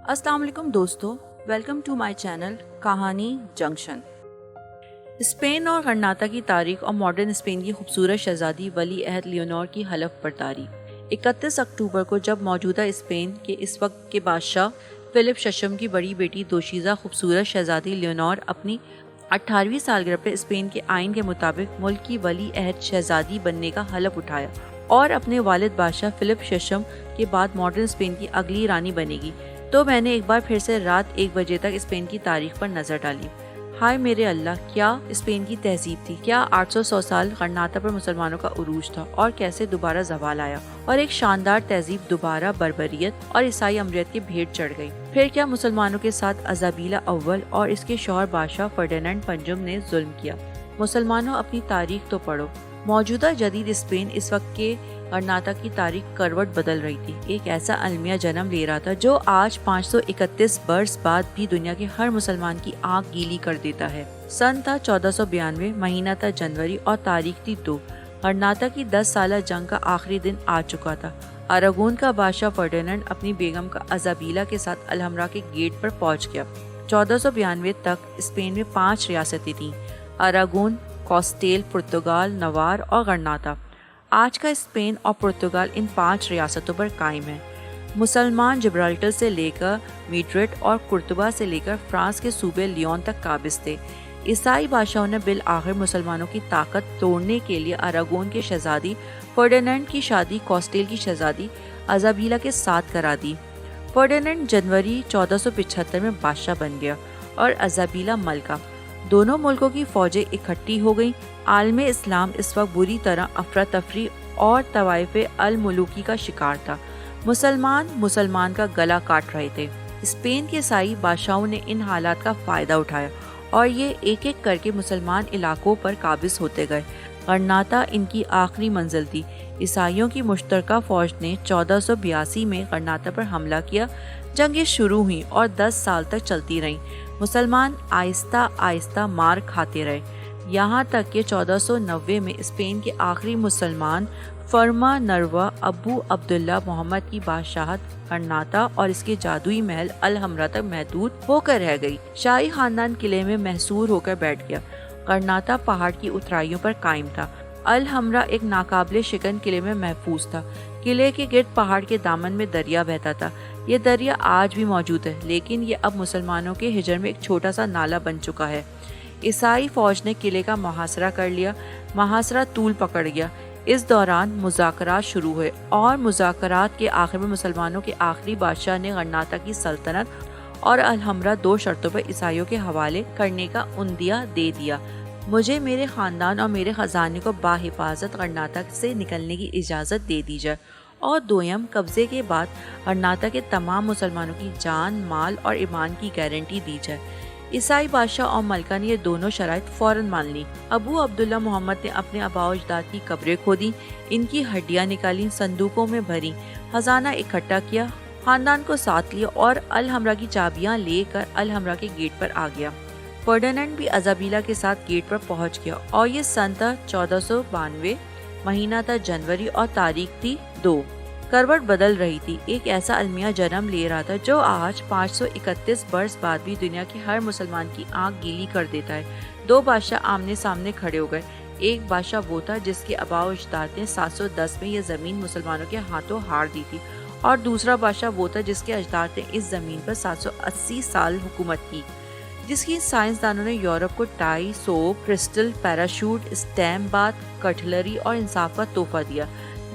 अस्सलाम वालेकुम दोस्तों, वेलकम टू माय चैनल कहानी जंक्शन। स्पेन और गरनाता की तारीख और मॉडर्न स्पेन की खूबसूरत शहजादी वली अहद लियोनोर की हलफ बर्दारी। 31 अक्टूबर को जब मौजूदा स्पेन के इस वक्त के बादशाह फिलिप शशम की बड़ी बेटी दोशीज़ा खूबसूरत शहजादी लियोनोर अपनी 18वीं सालगिरह पर स्पेन के आइन के मुताबिक मुल्क की वली अहद शहजादी बनने का हलफ उठाया और अपने वालिद बादशाह फिलिप शशम के बाद मॉडर्न स्पेन की अगली रानी बनेगी, तो मैंने एक बार फिर से रात 1 बजे तक स्पेन की तारीख पर नजर डाली। हाय मेरे अल्लाह, क्या स्पेन की तहजीब थी, क्या 800 साल गरनाता पर मुसलमानों का उरूज था और कैसे दोबारा जवाल आया और एक शानदार तहजीब दोबारा बर्बरियत और ईसाई अमरीत के भेंट चढ़ गई। फिर क्या मुसलमानों के साथ अज़ाबिला अव्वल और इसके शौहर बादशाह फर्डिनेंड पंजुम ने जुल्म किया। मुसलमानों, अपनी तारीख तो पढ़ो। मौजूदा जदीद स्पेन इस वक्त के गरनाता की तारीख करवट बदल रही थी। एक ऐसा अलमिया जन्म ले रहा था जो आज 531 बरस बाद भी दुनिया के हर मुसलमान की आंख गीली कर देता है। सन था 1492, महीना था जनवरी और तारीख थी 2। गरनाता की 10 साला जंग का आखिरी दिन आ चुका था। अरागोन का बादशाह फर्डिनेंड अपनी बेगम का अज़ाबिला के साथ अलहमरा के गेट पर पहुंच गया। 1492 तक स्पेन में 5 रियासतें थीं: अरागोन, कास्टेल, पुर्तगाल, नवार और गरनाता। आज का स्पेन और पुर्तगाल इन 5 रियासतों पर कायम है। मुसलमान जिब्राल्टर से लेकर मैड्रिड और कुर्तुबा से लेकर फ्रांस के सूबे लियोन तक काबिज थे। ईसाई बादशाहों ने बिल आखिर मुसलमानों की ताकत तोड़ने के लिए अरागोन के शहजादी फर्डिनेंड की शादी कास्टेल की शहजादी अज़ाबिला के साथ करा दी। फर्डिनेंड जनवरी 1475 में बादशाह बन गया और अज़ाबिला मलका। दोनों मुल्कों की फौजें इकट्ठी हो गईं। आलमे इस्लाम इस वक्त बुरी तरह अफरा तफरी और तवाइफ अल मुलूकी का शिकार था। मुसलमान का गला काट रहे थे। स्पेन के ईसाई बादशाहों ने इन हालात का फ़ायदा उठाया और ये एक एक करके मुसलमान इलाकों पर काबिज होते गए। गरनाता इनकी आखिरी मंजिल थी। ईसाइयों की मुश्तरका फ़ौज ने 1482 में गरनाता पर हमला किया। जंगें शुरू हुई और 10 साल तक चलती रहीं। मुसलमान आहिस्ता आहिस्ता मार खाते रहे, यहाँ तक कि 1490 में स्पेन के आखिरी मुसलमान फरमा नरवा अबू अब्दुल्ला मोहम्मद की बादशाहत गरनाता और इसके जादुई महल अलहमरा तक महदूद होकर रह गई। शाही खानदान किले में महसूर होकर बैठ गया। गरनाता पहाड़ की उतराइयों पर कायम था। अलहमरा एक नाकाबिले शिकन किले में महफूज था। किले के गिर्द पहाड़ के दामन में दरिया बहता था। ये दरिया आज भी मौजूद है, लेकिन ये अब मुसलमानों के हिजर में एक छोटा सा नाला बन चुका है। ईसाई फौज ने किले का मुहासरा कर लिया। मुहासरा तूल पकड़ गया। इस दौरान मुज़ाकरात शुरू हुए और मुज़ाकरात के आखिर में मुसलमानों के आखिरी बादशाह ने गरनाता की सल्तनत और अलहमरा 2 शर्तों पर ईसाइयों के हवाले करने का उंदिया दे दिया। मुझे मेरे ख़ानदान और मेरे ख़जाने को बाहिफाजत गरनाता से निकलने की इजाज़त दे दी जाए और दोयम कब्ज़े के बाद गरनाता के तमाम मुसलमानों की जान, माल और ईमान की गारंटी दी जाए। ईसाई बादशाह और मलका ने ये दोनों शराइत फ़ौरन मान ली। अबू अब्दुल्ला मोहम्मद ने अपने आबा अजदाद की कब्रें खोदी, इनकी हड्डियाँ निकाली, संदूकों में भरी, खजाना इकट्ठा किया, ख़ानदान को साथ लिया और अलहमरा की चाबियाँ लेकर अलहमरा के गेट पर आ गया। फर्डिनेंड भी अज़ाबिला के साथ गेट पर पहुंच गया और ये सन था 1492, महीना था जनवरी और तारीख थी 2। करवट बदल रही थी। एक ऐसा अलमिया जन्म ले रहा था जो आज 531 बरस बाद भी दुनिया के हर मुसलमान की आंख गीली कर देता है। 2 बादशाह आमने सामने खड़े हो गए। एक बादशाह वो था जिसके आबा अजदाद ने 710 में यह ज़मीन मुसलमानों के हाथों हार दी थी और दूसरा बादशाह वो था जिसके अजदाद ने इस ज़मीन पर 780 साल हुकूमत की, जिसकी साइंसदानों ने यूरोप को tie, soap, crystal, parachute, stamp बात, कटलरी और इंसाफ का तोहफा दिया,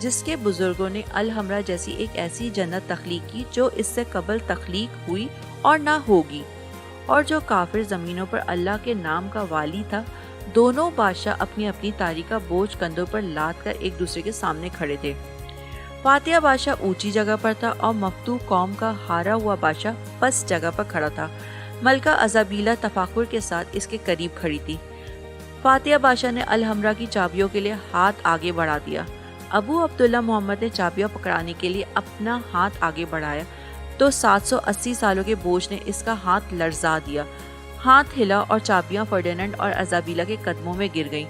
जिसके बुजुर्गों ने अलहमरा जैसी एक ऐसी जन्नत तख्लीक की जो इससे कबल तख्लीक हुई और ना होगी, और जो काफिर ज़मीनों पर अल्लाह के नाम का वाली था। दोनों बादशाह अपनी अपनी तारीख का बोझ कंधों पर लाद कर एक दूसरे के सामने खड़े थे। फातिहा बादशाह ऊंची जगह पर था और मफ्तू कौम का हारा हुआ बादशाह पस्त जगह पर खड़ा था। मलका अज़ाबिला तफाकुर के साथ इसके करीब खड़ी थी। फातिहा बादशाह ने अलहमरा की चाबियों के लिए हाथ आगे बढ़ा दिया। अबू अब्दुल्ला मोहम्मद ने चाबियां पकड़ाने के लिए अपना हाथ आगे बढ़ाया तो 780 सालों के बोझ ने इसका हाथ लर्जा दिया। हाथ हिला और चाबियां फर्डिनेंड और अज़ाबिला के कदमों में गिर गईं।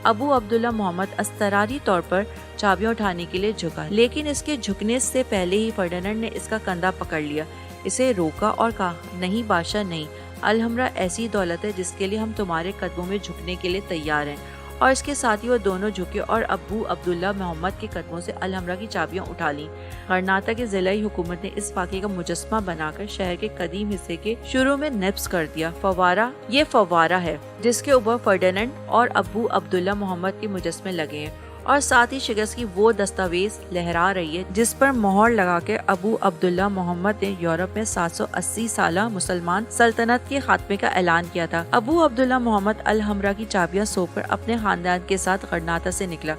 अबू अब्दुल्ला मोहम्मद अस्तरारी तौर पर चाबियां उठाने के लिए झुका, लेकिन इसके झुकने से पहले ही फर्डिनेंड ने इसका कंधा पकड़ लिया। اسے روکا اور کہا نہیں بادشاہ نہیں، الحمرا ایسی دولت ہے جس کے لیے ہم تمہارے قدموں میں جھکنے کے لیے تیار ہیں۔ اور اس کے ساتھ ہی وہ دونوں جھکے اور ابو عبداللہ محمد کے قدموں سے الحمرا کی چابیاں اٹھا لیں۔ غرناطہ کے ضلعی حکومت نے اس واقعے کا مجسمہ بنا کر شہر کے قدیم حصے کے شروع میں نصب کر دیا۔ فوارہ، یہ فوارہ ہے جس کے اوپر فرڈیننڈ اور ابو عبداللہ محمد کے مجسمے لگے ہیں، اور ساتھ ہی شکست کی وہ دستاویز لہرا رہی ہے جس پر مہر لگا کے ابو عبداللہ محمد نے یورپ میں 780 سالہ مسلمان سلطنت کے خاتمے کا اعلان کیا تھا۔ ابو عبداللہ محمد الحمرا کی چابیاں سونپ کر اپنے خاندان کے ساتھ غرناطہ سے نکلا۔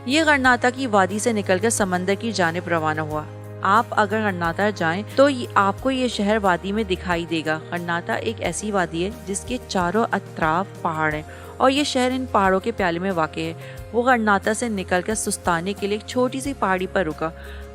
یہ غرناطہ کی وادی سے نکل کر سمندر کی جانب روانہ ہوا۔ آپ اگر غرناطہ جائیں تو آپ کو یہ شہر وادی میں دکھائی دے گا۔ غرناطہ ایک ایسی وادی ہے جس کے چاروں اطراف پہاڑ ہیں، اور یہ شہر ان پہاڑوں کے پیالے میں واقع ہے۔ وہ غرناطہ سے نکل کر سستانے کے لیے ایک چھوٹی سی پہاڑی پر رکا۔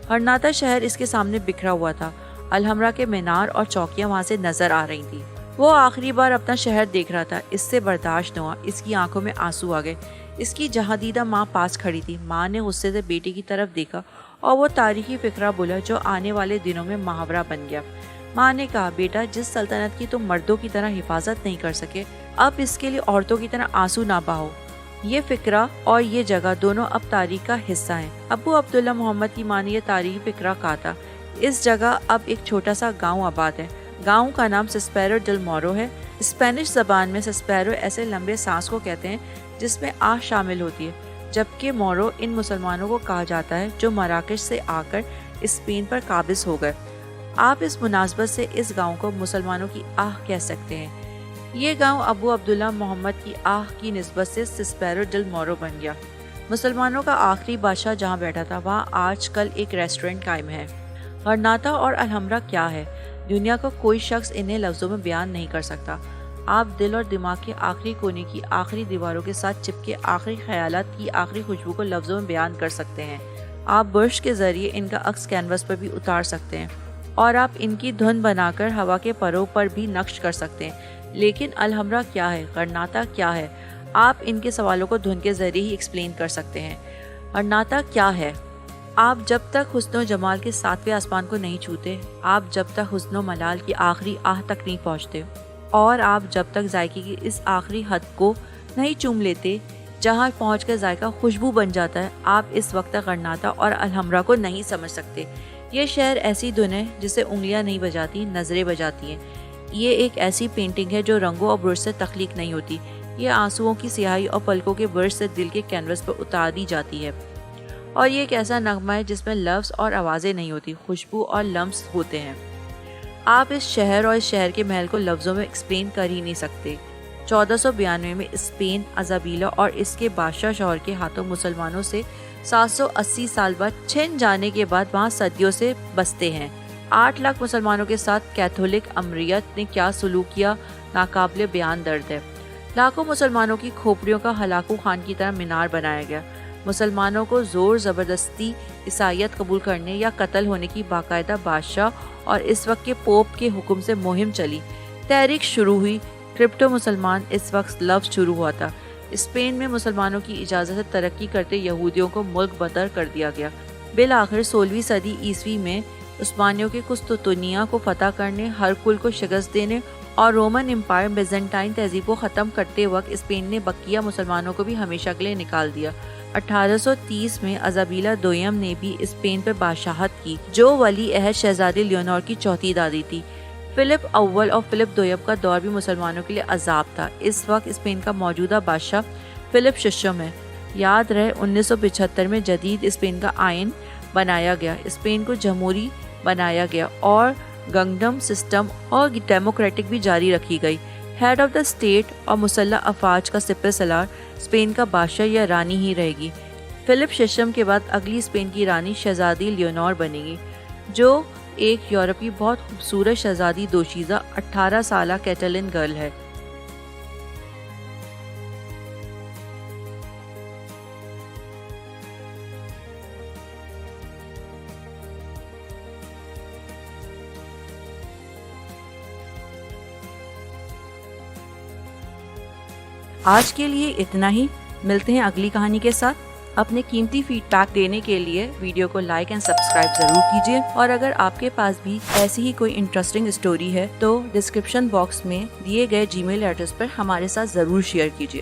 غرناطہ شہر اس کے سامنے بکھرا ہوا تھا۔ الحمرا کے مینار اور چوکیاں وہاں سے نظر آ رہی تھیں۔ وہ آخری بار اپنا شہر دیکھ رہا تھا۔ اس سے برداشت نہ ہوا، اس کی آنکھوں میں آنسو آ گئے۔ اس کی جہاں دیدہ ماں پاس کھڑی تھی۔ ماں نے غصے سے بیٹی کی طرف دیکھا اور وہ تاریخی فقرہ بولا جو آنے والے دنوں میں محاورہ بن گیا۔ ماں نے کہا بیٹا، جس سلطنت کی تم مردوں کی طرح حفاظت نہیں کر سکے، اب اس کے لیے عورتوں کی طرح آنسو نہ بہاؤ۔ یہ فقرہ اور یہ جگہ دونوں اب تاریخ کا حصہ ہیں۔ ابو عبداللہ محمد کی ماں نے یہ تاریخی فقرہ کہا تھا۔ اس جگہ اب ایک چھوٹا سا گاؤں آباد ہے۔ گاؤں کا نام سسپیرو ڈل مورو ہے۔ اسپینش زبان میں سسپیرو ایسے لمبے سانس کو کہتے ہیں جس میں آہ شامل ہوتی ہے، جبکہ مورو ان مسلمانوں کو کہا جاتا ہے جو مراکش سے آ کر اسپین پر قابض ہو گئے۔ آپ اس مناسبت سے اس گاؤں کو مسلمانوں کی آہ کہہ سکتے ہیں۔ یہ گاؤں ابو عبداللہ محمد کی آہ کی نسبت سے سسپیرو ڈل مورو بن گیا۔ مسلمانوں کا آخری بادشاہ جہاں بیٹھا تھا وہاں آج کل ایک ریسٹورنٹ قائم ہے۔ غرناطہ اور الحمرا کیا ہے؟ دنیا کا کوئی شخص انہیں لفظوں میں بیان نہیں کر سکتا۔ آپ دل اور دماغ کے آخری کونے کی آخری دیواروں کے ساتھ چپکے آخری خیالات کی آخری خوشبو کو لفظوں میں بیان کر سکتے ہیں۔ آپ برش کے ذریعے ان کا عکس کینوس پر بھی اتار سکتے ہیں، اور آپ ان کی دھن بنا کر ہوا کے پروں پر بھی نقش کر سکتے ہیں۔ لیکن الحمرا کیا ہے؟ غرناطہ کیا ہے؟ آپ ان کے سوالوں کو دھن کے ذریعے ہی ایکسپلین کر سکتے ہیں۔ غرناطہ کیا ہے؟ آپ جب تک حسن و جمال کے 7ویں آسمان کو نہیں چھوتے، آپ جب تک حسن و ملال کی آخری آہ تک نہیں پہنچتے، اور آپ جب تک ذائقے کی اس آخری حد کو نہیں چوم لیتے جہاں پہنچ کر ذائقہ خوشبو بن جاتا ہے، آپ اس وقت تک غرناطہ اور الحمرا کو نہیں سمجھ سکتے۔ یہ شہر ایسی دھن ہے جسے انگلیاں نہیں بجاتی، نظریں بجاتی ہیں۔ یہ ایک ایسی پینٹنگ ہے جو رنگوں اور برش سے تخلیق نہیں ہوتی، یہ آنسوؤں کی سیاہی اور پلکوں کے برش سے دل کے کینوس پر اتاری جاتی ہے۔ اور یہ ایک ایسا نغمہ ہے جس میں لفظ اور آوازیں نہیں ہوتی، خوشبو اور لمس ہوتے ہیں۔ آپ اس شہر اور اس شہر کے محل کو لفظوں میں ایکسپلین کر ہی نہیں سکتے۔ 1492 میں اسپین ازابیلا اور اس کے بادشاہ شوہر کے ہاتھوں مسلمانوں سے 780 سال بعد چھن جانے کے بعد وہاں صدیوں سے بستے ہیں۔ 8 لاکھ مسلمانوں کے ساتھ کیتھولک امریت نے کیا سلوک کیا، ناقابل بیان درد ہے۔ لاکھوں مسلمانوں کی کھوپڑیوں کا ہلاکو خان کی طرح مینار بنایا گیا۔ مسلمانوں کو زور زبردستی عیسائیت قبول کرنے یا قتل ہونے کی باقاعدہ بادشاہ اور اس وقت کے پوپ کے حکم سے مہم چلی۔ تحریک شروع ہوئی۔ کرپٹو مسلمان اس وقت لفظ شروع ہوا تھا۔ اسپین میں مسلمانوں کی اجازت سے ترقی کرتے یہودیوں کو ملک بدر کر دیا گیا۔ بالآخر 16ویں صدی عیسوی میں عثمانیوں کے قسطنطنیہ کو فتح کرنے، ہرکل کو شکست دینے اور رومن امپائر بیزنٹائن تہذیب کو ختم کرتے وقت اسپین نے بقیہ مسلمانوں کو بھی ہمیشہ کے لیے نکال دیا۔ 1830 میں ازابیلا دوئم نے بھی اسپین پر بادشاہت کی، جو ولی عہد شہزادی لیونور کی چوتھی دادی تھی۔ فلپ اول اور فلپ دوئم کا دور بھی مسلمانوں کے لیے عذاب تھا۔ اس وقت اسپین کا موجودہ بادشاہ فلپ ششم ہے۔ یاد رہے 1975 میں جدید اسپین کا آئین بنایا گیا، اسپین کو جمہوری بنایا گیا اور گنگڈم سسٹم اور ڈیموکریٹک بھی جاری رکھی گئی۔ ہیڈ آف دا اسٹیٹ اور مسلح افواج کا سپہ سالار اسپین کا بادشاہ یا رانی ہی رہے گی۔ فلپ ششم کے بعد اگلی اسپین کی رانی شہزادی لیونور بنے گی، جو ایک یورپ کی بہت خوبصورت شہزادی دوشیزہ 18 سالہ کیٹلن گرل ہے۔ آج کے لیے اتنا ہی، ملتے ہیں اگلی کہانی کے ساتھ۔ اپنے قیمتی فیڈ بیک دینے کے لیے ویڈیو کو لائک اینڈ سبسکرائب ضرور کیجیے، اور اگر آپ کے پاس بھی ایسی ہی کوئی انٹرسٹنگ اسٹوری ہے تو ڈسکرپشن باکس میں دیے گئے جی میل ایڈریس پر ہمارے ساتھ ضرور شیئر کیجیے۔